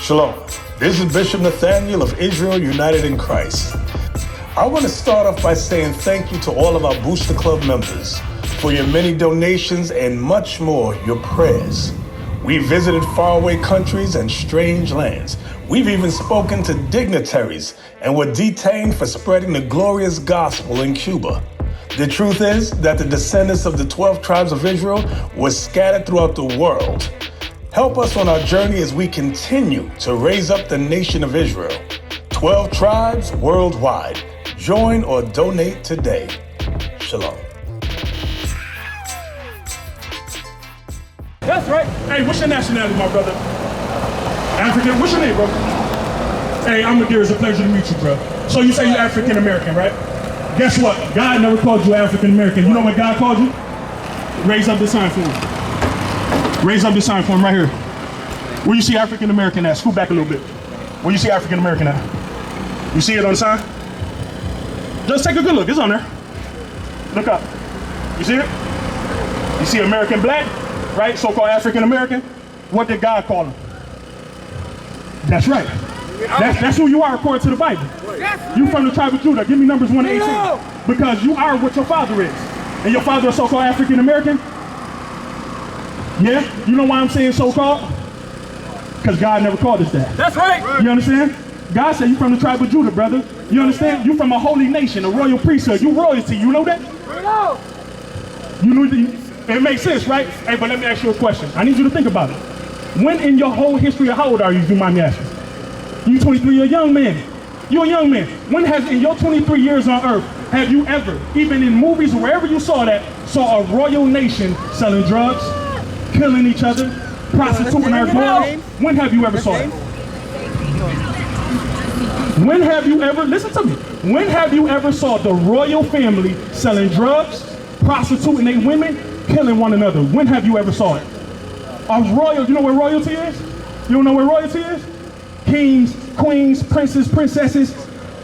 Shalom. This is Bishop Nathaniel of Israel United in Christ. I want to start off by saying thank you to all of our Booster Club members for your many donations and much more, your prayers. We visited faraway countries and strange lands. We've even spoken to dignitaries and were detained for spreading the glorious gospel in Cuba. The truth is that the descendants of the 12 tribes of Israel were scattered throughout the world. Help us on our journey as we continue to raise up the nation of Israel. 12 tribes worldwide. Join or donate today. Shalom. That's right. Hey, what's your nationality, my brother? African. What's your name, bro? Hey, Amadir, it's a pleasure to meet you, bro. So you say you're African American, right? Guess what? God never called you African American. You know what God called you? Raise up the sign for him. Raise up the sign for him right here. Where you see African American at? Scoot back a little bit. Where you see African American at? You see it on the sign? Just take a good look. It's on there. Look up. You see it? You see American black, right? So-called African American. What did God call him? That's right. That's who you are according to the Bible. You from the tribe of Judah. Give me Numbers 1:18. Because you are what your father is. And your father is so-called African American? Yeah? You know why I'm saying so-called? Because God never called us that. That's right. You understand? God said you from the tribe of Judah, brother. You understand? You from a holy nation, a royal priesthood. You royalty. You know that? You know it makes sense, right? Hey, but let me ask you a question. I need you to think about it. When in your whole history, how old are you, if you mind me asking? You 23, you're a young man. You're a young man. When has, in your 23 years on earth, have you ever, even in movies, wherever you saw that, saw a royal nation selling drugs, killing each other, prostituting our daughters? When have you ever saw that? When have you ever, listen to me, when have you ever saw the royal family selling drugs, prostituting their women, killing one another? When have you ever saw it? A royal, you know where royalty is? You don't know where royalty is? Kings, queens, princes, princesses,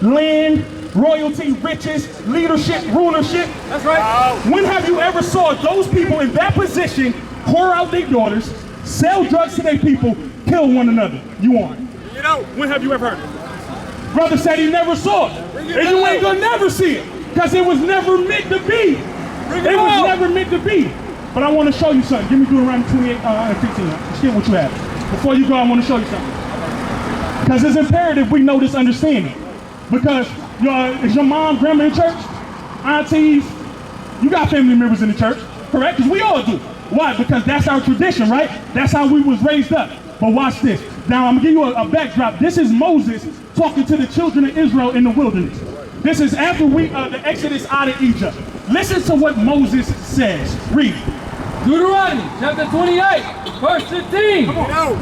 land, royalty, riches, leadership, rulership. That's right. When have you ever saw those people in that position whore out their daughters, sell drugs to their people, kill one another? You aren't. You know. When have you ever heard it? Brother said he never saw it. And you ain't gonna never see it. Because it was never meant to be. It was never meant to be. But I want to show you something. Give me Deuteronomy 28 and 15. Let's get what you have. Before you go, I want to show you something. Because it's imperative we know this understanding. Because is your mom, grandma in church? Aunties? You got family members in the church, correct? Because we all do. Why? Because that's our tradition, right? That's how we was raised up. But watch this. Now I'm going to give you a backdrop. This is Moses talking to the children of Israel in the wilderness. This is after the Exodus out of Egypt. Listen to what Moses says. Read. Deuteronomy chapter 28, verse 15.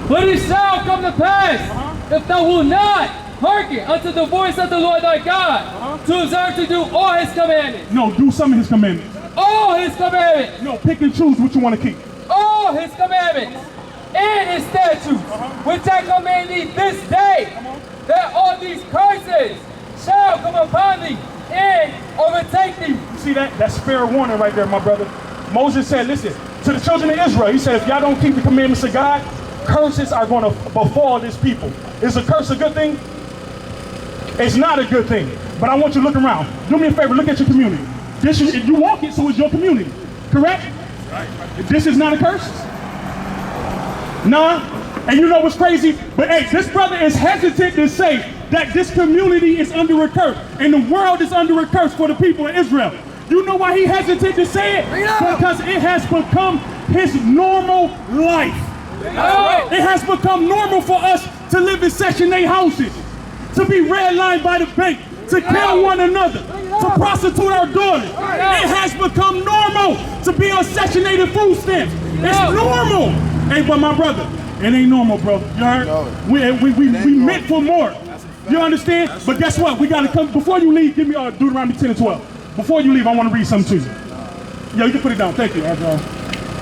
But it shall come to pass, if thou wilt not hearken unto the voice of the Lord thy God, to observe to do all his commandments. No, do some of his commandments. All his commandments. No, pick and choose what you want to keep. All his commandments and his statutes, which I command thee this day, that all these curses shall come upon thee and overtake thee. You see that? That's fair warning right there, my brother. Moses said, listen, to the children of Israel, he said, if y'all don't keep the commandments of God, curses are going to befall this people. Is a curse a good thing? It's not a good thing. But I want you to look around. Do me a favor, look at your community. If you walk it, so is your community. Correct? This is not a curse? Nah. And you know what's crazy? But hey, this brother is hesitant to say that this community is under a curse and the world is under a curse for the people of Israel. You know why he hesitated to say it? Because it has become his normal life. It has become normal for us to live in Section 8 houses, to be redlined by the bank, to kill one another, to prostitute our daughters. It has become normal to be on Section 8 and food stamps. It's normal. Hey, but my brother, it ain't normal, bro. You heard? We meant for more. You understand? But guess what? We got to come. Before you leave, give me Deuteronomy 10 and 12. Before you leave, I want to read something to you. Yeah, you can put it down. Thank you.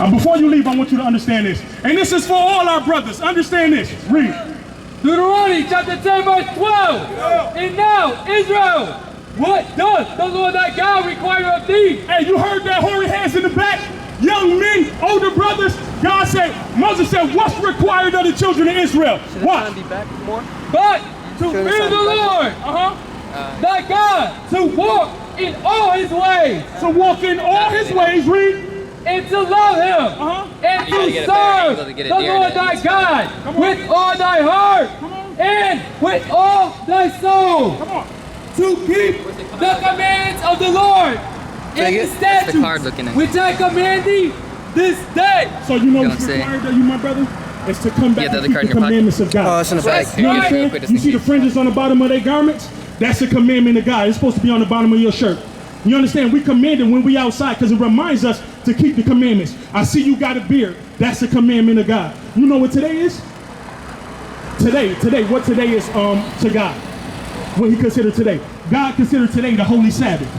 Before you leave, I want you to understand this. And this is for all our brothers. Understand this. Read. Deuteronomy chapter 10, verse 12. And now, Israel, what does the Lord thy God require of thee? Hey, you heard that hoary hands in the back? young men, older brothers, God said, Moses said, what's required of the children of Israel? What? But to fear the Lord, thy God, to walk in all his ways. To walk in all his ways, read. And to love him. And to serve the Lord thy God with all thy heart and with all thy soul. To keep the commandments of the Lord and the statutes which I command thee this day. So you know what's required of you, my brother? Is to come back and keep the commandments of God. Oh, it's in the back. You understand? You see the fringes on the bottom of their garments? That's a commandment of God. It's supposed to be on the bottom of your shirt. You understand? We commanded when we outside because it reminds us to keep the commandments. I see you got a beard. That's a commandment of God. You know what today is? What today is to God? What he considered today? God considered today the holy Sabbath.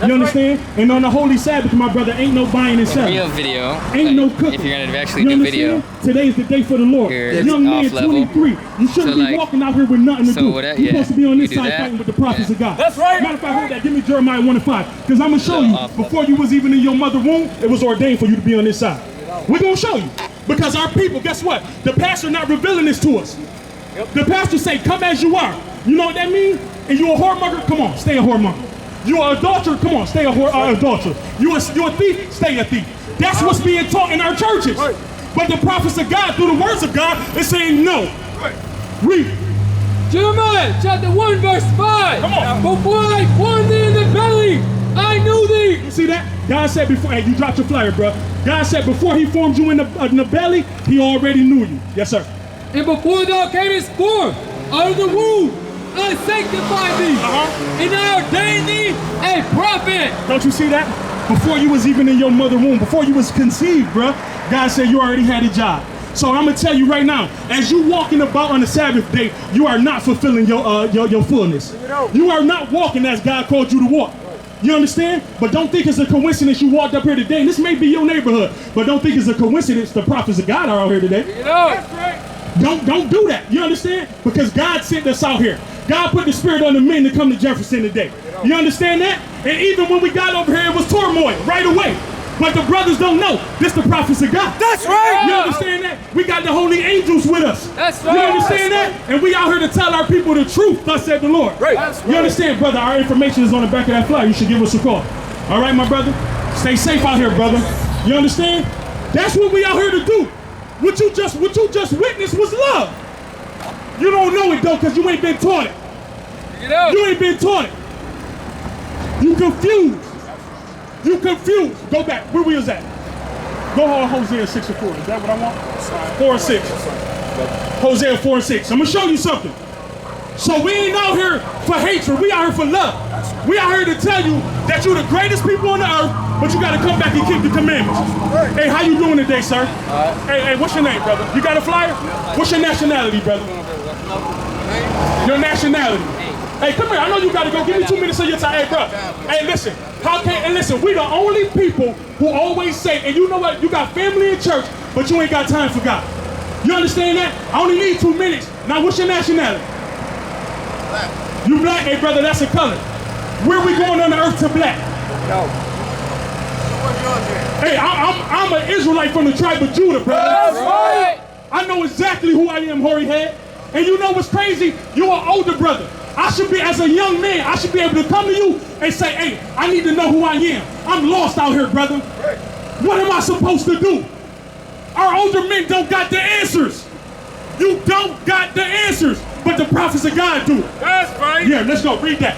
You understand? Right. And on the holy Sabbath, my brother, ain't no buying and selling. Real video. Ain't no cooking. If you're gonna actually do video. Today is the day for the Lord. Young man, 23. You shouldn't be walking out here with nothing to do. You're supposed to be on this side fighting with the prophets of God. That's right. Matter of fact, hold that. Give me Jeremiah 1:5. Because I'm going to show you, before you was even in your mother's womb, it was ordained for you to be on this side. We're going to show you. Because our people, guess what? The pastor not revealing this to us. The pastor say, come as you are. You know what that means? And you a whoremonger? Come on, stay a whoremonger. You are an adulterer? Come on, stay a adulterer. You a thief? Stay a thief. That's what's being taught in our churches. But the prophets of God, through the words of God, is saying no. Read. Jeremiah chapter 1 verse 5. Come on. Before I formed thee in the belly, I knew thee. You see that? God said before, hey, you dropped your flyer, bro. God said before he formed you in the belly, he already knew you. Yes, sir. And before thou camest forth out of the womb, I sanctified thee, and I ordained thee a prophet. Don't you see that? Before you was even in your mother's womb, before you was conceived, bro, God said you already had a job. So I'm gonna tell you right now, as you walking about on the Sabbath day, you are not fulfilling your fullness. You are not walking as God called you to walk. You understand? But don't think it's a coincidence you walked up here today. And this may be your neighborhood, but don't think it's a coincidence the prophets of God are out here today. That's right. Don't do that. You understand? Because God sent us out here. God put the spirit on the men to come to Jefferson today. You understand that? And even when we got over here, it was turmoil right away. But the brothers don't know. This the prophets of God. That's right. You understand that? We got the holy angels with us. That's right. You understand that? And we out here to tell our people the truth, thus said the Lord. Right. You understand, brother? Our information is on the back of that flyer. You should give us a call. All right, my brother? Stay safe out here, brother. You understand? That's what we out here to do. What you just witnessed was love. You don't know it though, because you ain't been taught it. You ain't been taught it. You confused. You confused. Go back. Where we was at? Go on Hosea 6 and 4. Is that what I want? 4 and 6. Hosea 4 and 6. I'm gonna show you something. So we ain't out here for hatred. We out here for love. We out here to tell you that you're the greatest people on the earth, but you gotta come back and keep the commandments. Hey, how you doing today, sir? Hey, what's your name, brother? You got a flyer? What's your nationality, brother? Your nationality. Hey, come here. I know you gotta go. Give me 2 minutes of your time. Hey, bro. Hey, listen. Listen, we the only people who always say, and you know what? You got family in church, but you ain't got time for God. You understand that? I only need 2 minutes. Now, what's your nationality? Black. You black? Hey, brother, that's a color. Where we going on the earth to black? No. Hey, I'm an Israelite from the tribe of Judah, brother. That's right. I know exactly who I am, hoary head. And you know what's crazy? You're an older brother. I should be, as a young man, I should be able to come to you and say, hey, I need to know who I am. I'm lost out here, brother. What am I supposed to do? Our older men don't got the answers. You don't got the answers, but the prophets of God do. That's right. Yeah, let's go. Read that.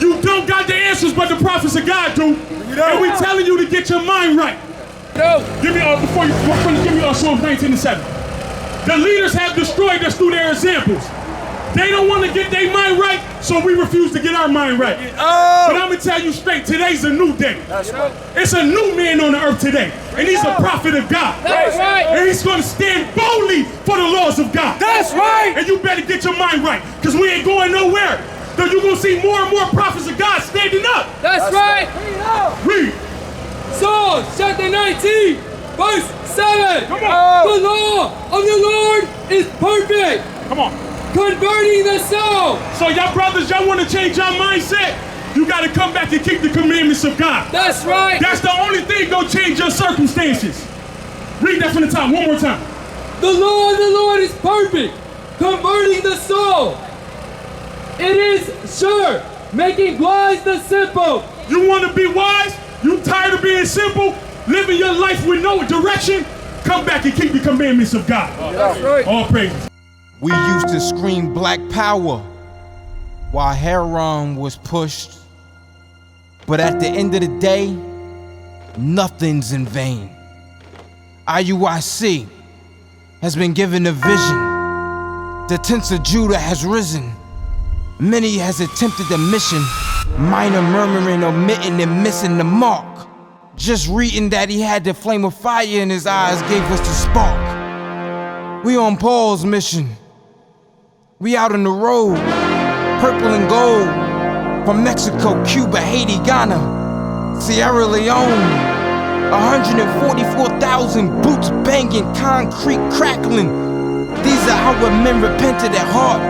You don't got the answers, but the prophets of God do. And we telling you to get your mind right. No. Give me, before you give me Psalms 19 and 7. The leaders have destroyed us through their examples. They don't want to get their mind right, so we refuse to get our mind right. But I'm going to tell you straight, today's a new day. That's right. It's a new man on the earth today, and he's a prophet of God. That's right. And he's going to stand boldly for the laws of God. That's right. And you better get your mind right, because we ain't going nowhere. So you're going to see more and more prophets of God standing up. That's right. Read. Psalms chapter 19, verse 7. Come on. The law of the Lord is perfect, Come on. converting the soul. So y'all brothers, y'all want to change your mindset? You got to come back and keep the commandments of God. That's right. That's the only thing gonna change your circumstances. Read that from the top one more time. The Lord is perfect, converting the soul. It is sure, making wise the simple. You want to be wise? You tired of being simple? Living your life with no direction? Come back and keep the commandments of God. That's right. All praises. We used to scream black power while heroin was pushed. But at the end of the day, nothing's in vain. IUIC has been given a vision. The tents of Judah has risen. Many has attempted the mission. Minor murmuring, omitting, and missing the mark. Just reading that he had the flame of fire in his eyes gave us the spark. We on Paul's mission. We out on the road, purple and gold. From Mexico, Cuba, Haiti, Ghana, Sierra Leone. 144,000 boots banging, concrete crackling. These are our men repented at heart.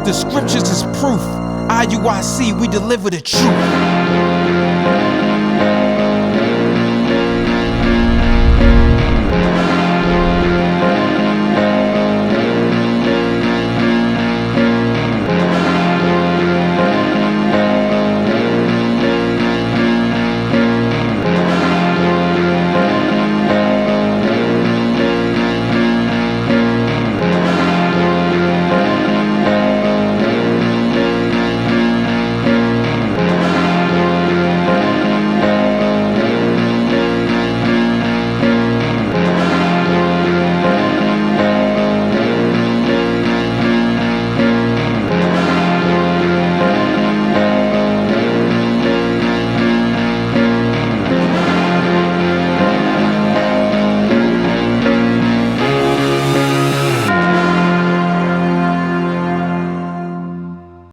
The scriptures is proof. IUIC, we deliver the truth.